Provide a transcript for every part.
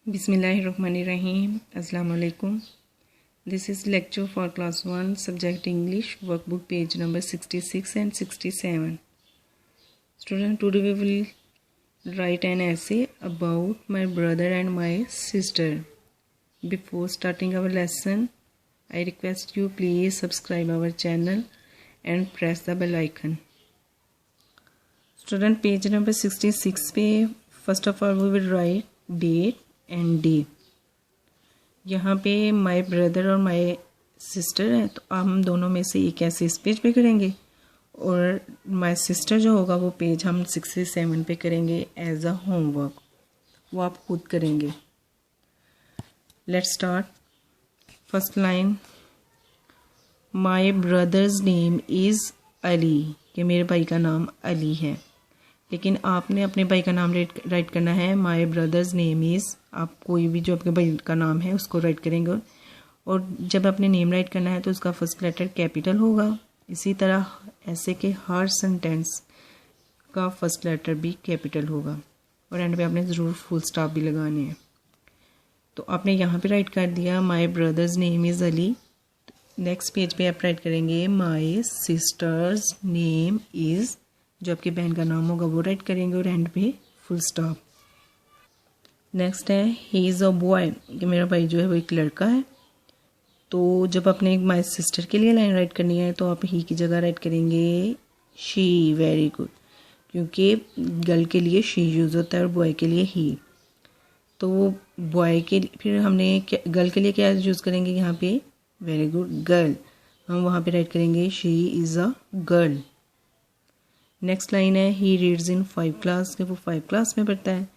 Bismillahirrahmanirrahim. Assalamu alaikum. This is lecture for class 1 subject English workbook page number 66 and 67. Student, today we will write an essay about my brother and my sister. Before starting our lesson, I request you please subscribe our channel and press the bell icon. Student, page number 66 पे first of all we will write date and day. यहाँ पे my brother और my sister है, तो हम दोनों में से एक ऐसे इस पेज पे करेंगे और माय सिस्टर जो होगा वो पेज हम 67 पे करेंगे एज अ होमवर्क. वो आप खुद करेंगे. Let's start. First line, my brother's name is Ali, कि मेरे भाई का नाम अली है. लेकिन आपने अपने भाई का नाम राइट करना है माय ब्रदर्स नेम इज़. आप कोई भी जो आपके भाई का नाम है उसको राइट करेंगे और जब आपने नेम राइट करना है तो उसका फर्स्ट लेटर कैपिटल होगा. इसी तरह ऐसे के हर सेंटेंस का फर्स्ट लेटर भी कैपिटल होगा और एंड पे आपने ज़रूर फुल स्टॉप भी लगाने हैं. तो आपने यहाँ पे राइट कर दिया my brother's name is Ali. Next page पे आप राइट करेंगे माय सिस्टर्स नेम इज़. जो आपकी बहन का नाम होगा वो राइट करेंगे और एंड पे फुल स्टॉप. नेक्स्ट है ही इज़ अ बॉय, कि मेरा भाई जो है वो एक लड़का है. तो जब आपने माय सिस्टर के लिए लाइन राइट करनी है तो आप ही की जगह राइट करेंगे शी. वेरी गुड, क्योंकि गर्ल के लिए शी यूज़ होता है और बॉय के लिए ही. तो बॉय के फिर हमने गर्ल के लिए क्या यूज़ करेंगे यहाँ पे. Very good, girl. हम वहाँ पे राइट करेंगे she is a girl. Next line है ही रीड्स इन 5 क्लास, कि वो 5 क्लास में पढ़ता है.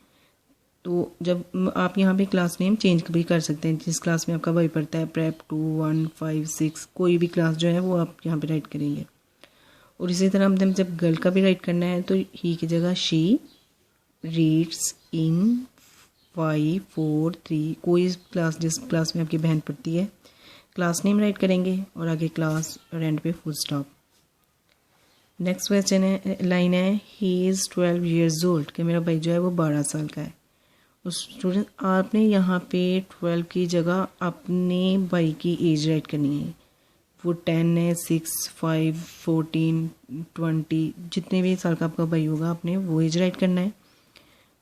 तो जब आप यहाँ पे क्लास नेम चेंज भी कर सकते हैं. जिस क्लास में आपका भाई पढ़ता है, प्रेप 2, 1, 5, 6, कोई भी क्लास जो है वो आप यहाँ पे राइट करेंगे. और इसी तरह हम जब गर्ल का भी राइट करना है तो ही की जगह शी रीड्स इन 5, 4, 3, कोई क्लास जिस क्लास में आपकी बहन पढ़ती है क्लास नेम राइट करेंगे और आगे क्लास और एंड पे फुल स्टॉप. नेक्स्ट क्वेश्चन है, लाइन है ही इज़ 12 years old, कि मेरा भाई जो है वो 12 साल का है. उस स्टूडेंट आपने यहाँ पे 12 की जगह अपने भाई की एज राइट करनी है. वो 10 है, 6, 5, 14, 20, जितने भी साल का आपका भाई होगा आपने वो एज राइट करना है.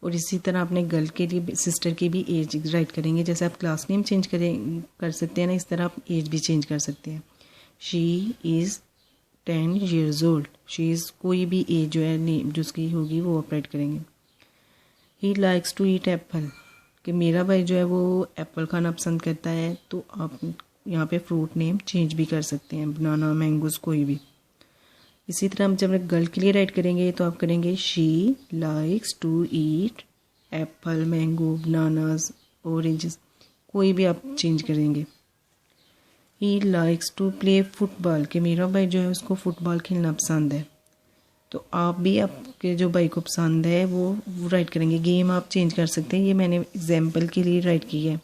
और इसी तरह आपने गर्ल के लिए सिस्टर की भी एज राइट करेंगे. जैसे आप क्लास नेम चेंज कर सकते हैं ना, इस तरह आप एज भी चेंज कर सकते हैं. She is 10 years old. She is कोई भी एज जो है नेम जो उसकी होगी वो आप राइट करेंगे. He likes to eat apple, कि मेरा भाई जो है वो एप्पल खाना पसंद करता है. तो आप यहाँ पे फ्रूट नेम चेंज भी कर सकते हैं, बनाना, मैंगोज, कोई भी. इसी तरह हम जब गर्ल के लिए राइट करेंगे तो आप करेंगे she likes to eat apple, mango, bananas, oranges, कोई भी आप चेंज करेंगे. He likes to play football, कि मेरा भाई जो है उसको फुटबॉल खेलना पसंद है. तो आप भी आपके जो भाई को पसंद है वो राइट करेंगे. गेम आप चेंज कर सकते हैं, ये मैंने एग्जाम्पल के लिए राइट की है.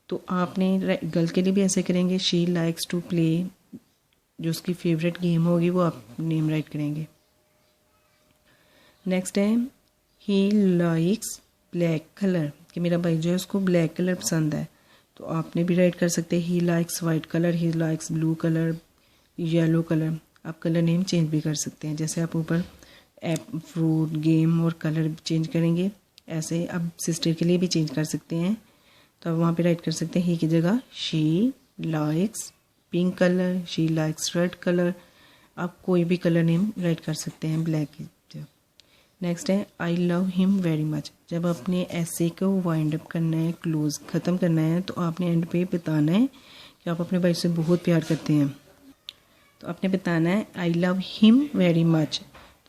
तो आपने गर्ल के लिए भी ऐसे करेंगे शी लाइक्स टू प्ले, जो उसकी फेवरेट गेम होगी वो आप नेम राइट करेंगे. नेक्स्ट है ही लाइक्स ब्लैक कलर, कि मेरा भाई जो है उसको ब्लैक कलर पसंद है. तो आपने भी राइट कर सकते हैं he likes white colour, he likes blue colour, yellow colour. आप कलर नेम चेंज भी कर सकते हैं. जैसे आप ऊपर फ्रूट, गेम और कलर चेंज करेंगे, ऐसे आप सिस्टर के लिए भी चेंज कर सकते हैं. तो आप वहाँ पे राइट कर सकते हैं ही की जगह she likes pink colour, she likes red colour. आप कोई भी कलर नेम राइट कर सकते हैं ब्लैक की. नेक्स्ट है I love him very much. जब अपने ऐसे को वाइंड अप करना है, क्लोज ख़त्म करना है, तो आपने एंड पे बताना है कि आप अपने भाई से बहुत प्यार करते हैं. तो आपने बताना है I love him very much.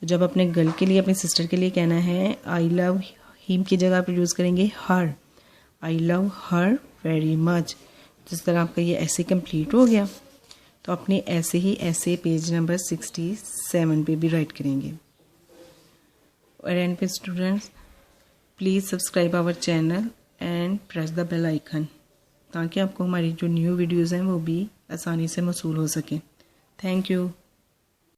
तो जब अपने गर्ल के लिए, अपने सिस्टर के लिए कहना है आई लव हिम की जगह आप यूज़ करेंगे her. I love her very much. जिस तरह आपका ये ऐसे कंप्लीट हो गया. तो अपने ऐसे ही ऐसे पेज नंबर 67 पे भी राइट करेंगे. और एंड पे students please subscribe our channel and press the bell icon, ताकि आपको हमारी जो न्यू वीडियोज़ हैं वो भी आसानी से मौसूल हो सकें. Thank you.